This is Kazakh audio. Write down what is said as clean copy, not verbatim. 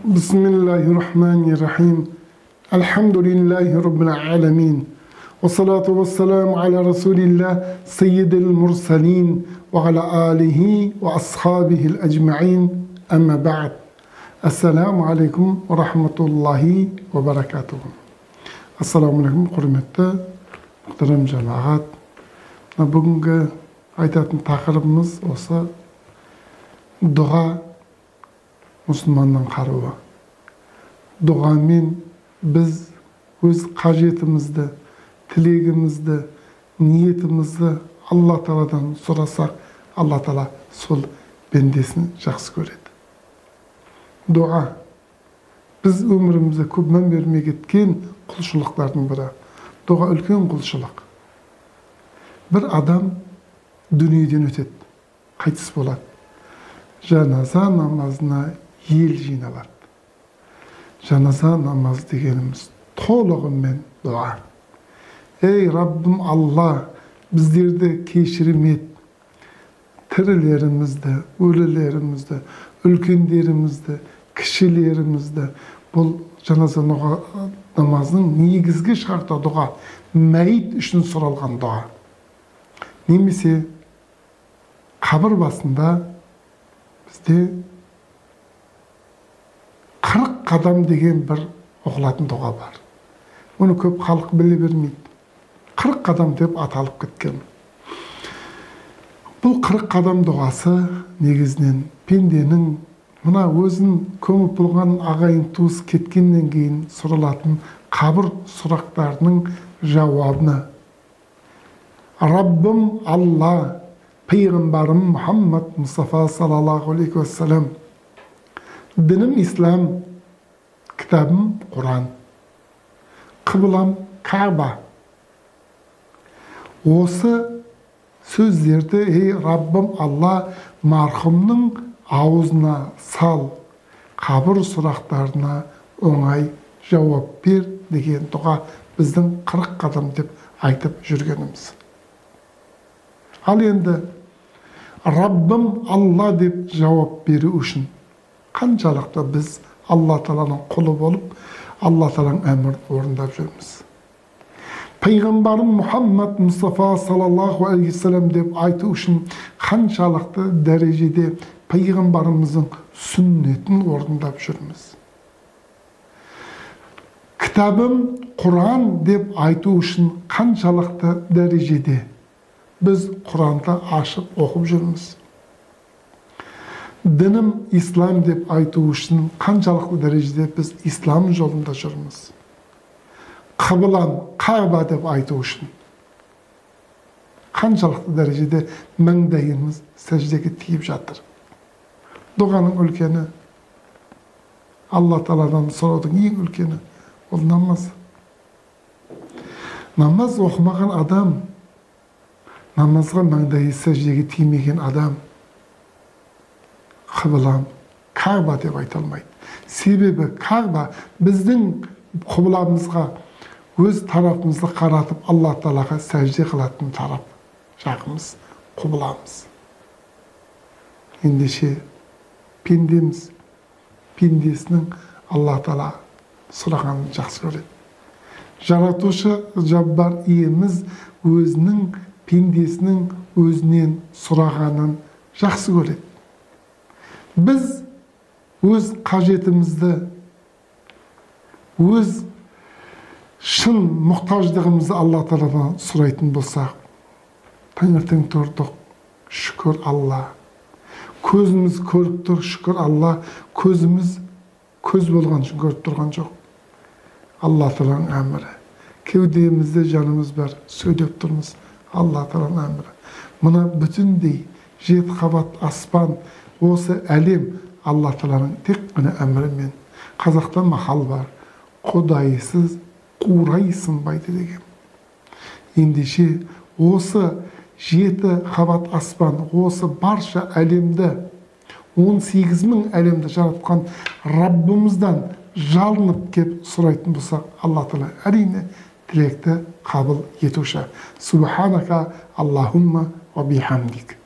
Bismillahirrahmanirrahim. Elhamdülillahi Rabbil alemin. Ve salatu ve selamu ala Resulillah seyyidil mursalin ve ala alihi ve ashabihil ecma'in. Amma ba'd. Esselamu aleyküm ve rahmetullahi ve berekatuhu. Esselamu aleyküm hürmetli muhterem cemaat. Bugünkü aytатын taqırыбымыз осы dua Müslümanның қаруы. Duaмен biz өз қажетімізді, тілегімізді, ниетімізді Алла Тағаладан сұрасақ, Алла Тағала сол бендесін жақсы көреді. Дуа біз өмірімізде көп мән бермей кеткен құлшылықтардың бірі. Дуа үлкен құлшылық. Bir адам дүниеден өтеді, қайтыс болады. Жаназа намазына ел жиналады. Жаназа намаз дегеніміз толығымен дуа. Ey Rabbim Allah, біздерді кешірім ет. Тірілерімізді, өлілерімізді, үлкендерімізді, кішілерімізді. Бұл жаназа намазының негізгі шарты дуа. Мәйіт үшін сұралған дуа. Немесе қабір басында бізде 40 қадам деген бір оқылатын дұға бар. Оны көп халық біле бермейді. 40 қадам деп аталып кеткен. Бұл 40 қадам дұғасы негізінен пенденің мына өзін көміп болған ағайын туыс кеткеннен кейін сұралатын қабір сұрақтарының жауабына. Rabbim Allah, Peygamberim Muhammed Mustafa sallallahu aleyhi ve sellem. Dinim İslam, kitabım Kur'an. Kıblam Kaaba. Осы sözlerde ey Rabbim Allah marhumның ağzına sal, kabir sұрақтарына оңай жауап бер деген дұға біздің 40 қадам деп айтып жүргеніміз. Ал енді Rabbim Allah деп жауап беру үшін қаншалықты біз Алла Тағаланың құлы болып, Алла Тағаланың әмірін орындап жүрміз. Peygamberim Muhammed Mustafa sallallahu aleyhi ve sellem деп айту үшін қаншалықты дәрежеде Peygamberimizin sünnетін орындап жүрміз. Kitabım Kur'an деп айту үшін қаншалықты дәрежеде biz Kur'an'da açıp okuyup жүрміз. Dinim İslam деп айту үшін қаншалықты дәрежеде біз İslam жолында жүрміз. Kıblam Kaaba деп айту үшін қаншалықты дәрежеде маңдайымыз сәждеге тиіп жатыр. Дұғаның үлкені, Алла Тағаладан сұраудың ең үлкені ол намаз. Намаз оқымаған адам, намазға маңдайы сәждеге тимеген адам қыблам Каба деп айта алмайды. Себебі Каба біздің қыбламызға өз тарапымызды қаратып Алла Тағалаға сәжде қылатын тарап жағымыз, қыбламыз. Ендеше пендеміз, пендесінің Алла Тағала сұрағанын жақсы көреді. Жаратушы жаббар иеміз өзінің пендесінің өзінен сұрағанын жақсы көреді. Біз өз қажетімізді, өз шын мұқтаждығымызды Алла Тағаладан сұрайтын болсақ, таңертең тұрдық, шүкір Алла. Көзіміз көріп тұр, шүкір Алла. Көзіміз көз болған үшін көріп тұрған жоқ. Алла Тағаланың әмірі. Кеудемізде жанымыз бар, сөйлеп тұрмыз. Алла Тағаланың әмірі. Мына бүтіндей 7 қабат аспан, осы әлем Алла Тағаланың тек қана әмірімен. Қазақта мақал бар. Құдайсыз қурай сынбайды деген. Ендеше осы 7 қабат аспан, осы барша әлемді, 18.000 әлемді жаратқан Раббымыздан жалынып кеп сұрайтын болсақ, Алла Тағала әрине тілекті қабыл етуші. Субханака Аллахумма ва бихамдик.